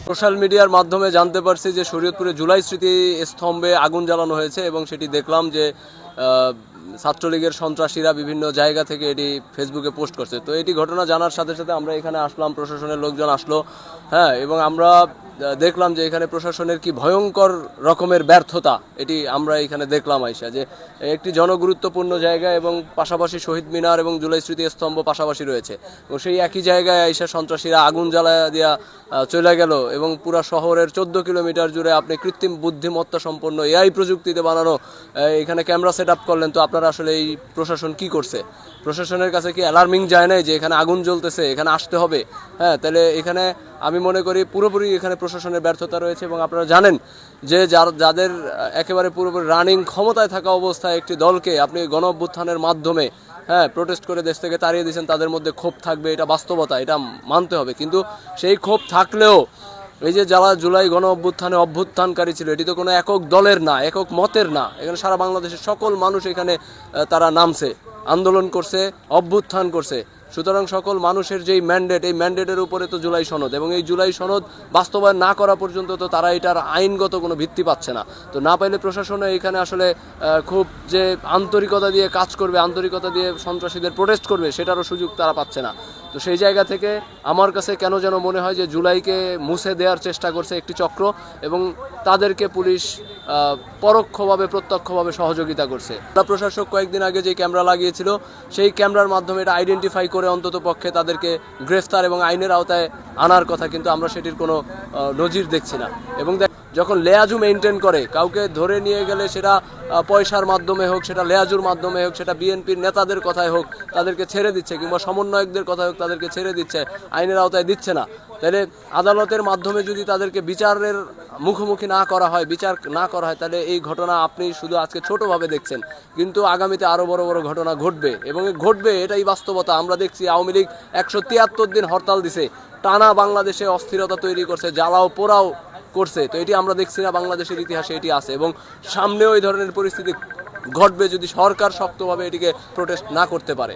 Social মিডিয়ার মাধ্যমে জানতে পারছি যে শরীয়তপুরে জুলাই স্মৃতি স্তম্ভে আগুন জ্বালানো হয়েছে এবং সেটি দেখলাম যে ছাত্রলীগের সন্ত্রাসীরা বিভিন্ন জায়গা থেকে এটি ফেসবুকে পোস্ট করছে। তো এটি ঘটনা জানার সাথে সাথে আমরা এখানে আসলাম, প্রশাসনের লোকজন আসলো, হ্যাঁ, এবং আমরা দেখলাম যে এখানে প্রশাসনের কি ভয়ঙ্কর রকমের ব্যর্থতা এটি আমরা এখানে দেখলাম আইসা, যে একটি জনগুরুত্বপূর্ণ জায়গা এবং পাশাপাশি শহীদ মিনার এবং জুলাই স্মৃতি স্তম্ভ পাশাপাশি রয়েছে এবং সেই একই জায়গায় আইসা সন্ত্রাসীরা আগুন জ্বালায় দিয়া চলে গেল এবং পুরো শহরের 14 কিলোমিটার জুড়ে আপনি কৃত্রিম বুদ্ধিমত্তা সম্পন্ন এআই প্রযুক্তিতে বানানো এখানে ক্যামেরা সেট আপ করলেন। তো আপনারা আসলে এই প্রশাসন কি করছে? প্রশাসনের কাছে কি অ্যালার্মিং যায় নাই যে এখানে আগুন জ্বলতেছে, এখানে আসতে হবে? হ্যাঁ, তাহলে এখানে আমি মনে করি পুরোপুরি এখানে প্রশাসনের ব্যর্থতা রয়েছে। এবং আপনারা জানেন যে যাদের একেবারে পুরোপুরি রানিং ক্ষমতায় থাকা অবস্থায় একটি দলকে আপনি গণ অভ্যুত্থানের মাধ্যমে প্রোটেস্ট করে দেশ থেকে তাড়িয়ে দিয়েছেন, তাদের মধ্যে ক্ষোভ থাকবে, এটা বাস্তবতা, এটা মানতে হবে। কিন্তু সেই ক্ষোভ থাকলেও এই যে যারা জুলাই গণ অভ্যুত্থানকারী ছিল, এটি তো কোনো একক দলের না, একক মতের না, এখানে সারা বাংলাদেশের সকল মানুষ এখানে তারা নামছে, আন্দোলন করছে, অভ্যুত্থান করছে। সুতরাং সকল মানুষের যেই ম্যান্ডেট, এই ম্যান্ডেটের উপরে তো জুলাই সনদ, এবং এই জুলাই সনদ বাস্তবায়ন না করা পর্যন্ত তো তারা এটার আইনগত কোনো ভিত্তি পাচ্ছে না। তো না পাইলে প্রশাসনে এখানে আসলে খুব যে আন্তরিকতা দিয়ে কাজ করবে, আন্তরিকতা দিয়ে সন্ত্রাসীদের প্রোটেস্ট করবে, সেটারও সুযোগ তারা পাচ্ছে না। তো সেই জায়গা থেকে আমার কাছে কেন যেন মনে হয় যে জুলাইকে মুছে দেওয়ার চেষ্টা করছে একটি চক্র এবং তাদেরকে পুলিশ পরোক্ষভাবে প্রত্যক্ষভাবে সহযোগিতা করছে। প্রশাসক কয়েকদিন আগে যে ক্যামেরা লাগিয়েছিল, সেই ক্যামেরার মাধ্যমে এটা আইডেন্টিফাই করে অন্তত পক্ষে তাদেরকে গ্রেফতার এবং আইনের আওতায় আনার কথা, কিন্তু আমরা সেটির কোনো নজির দেখছি না। এবং যখন লেয়াজু মেনটেন করে, কাউকে ধরে নিয়ে গেলে সেটা পয়সার মাধ্যমে হোক, সেটা লেয়াজুর মাধ্যমে হোক, সেটা বিএনপির নেতাদের কথায় হোক, তাদেরকে ছেড়ে দিচ্ছে, কিংবা সমন্বয়কদের কথায় হোক, তাদেরকে ছেড়ে দিচ্ছে, আইনের আওতায় দিচ্ছে না। তাহলে আদালতের মাধ্যমে যদি তাদেরকে বিচারের মুখোমুখি না করা হয়, বিচার না করা হয়, তাহলে এই ঘটনা আপনি শুধু আজকে ছোটোভাবে দেখছেন, কিন্তু আগামীতে আরও বড় বড় ঘটনা ঘটবে এবং ঘটবে, এটাই বাস্তবতা। আমরা দেখছি আওয়ামী লীগ 173 দিন হরতাল দিছে, টানা বাংলাদেশে অস্থিরতা তৈরি করছে, জ্বালাও পোড়াও করছে। তো এটি আমরা দেখছি না, বাংলাদেশের ইতিহাসে এটি আছে এবং সামনেও এই ধরনের পরিস্থিতি ঘটবে যদি সরকার শক্তভাবে এটিকে প্রোটেস্ট না করতে পারে।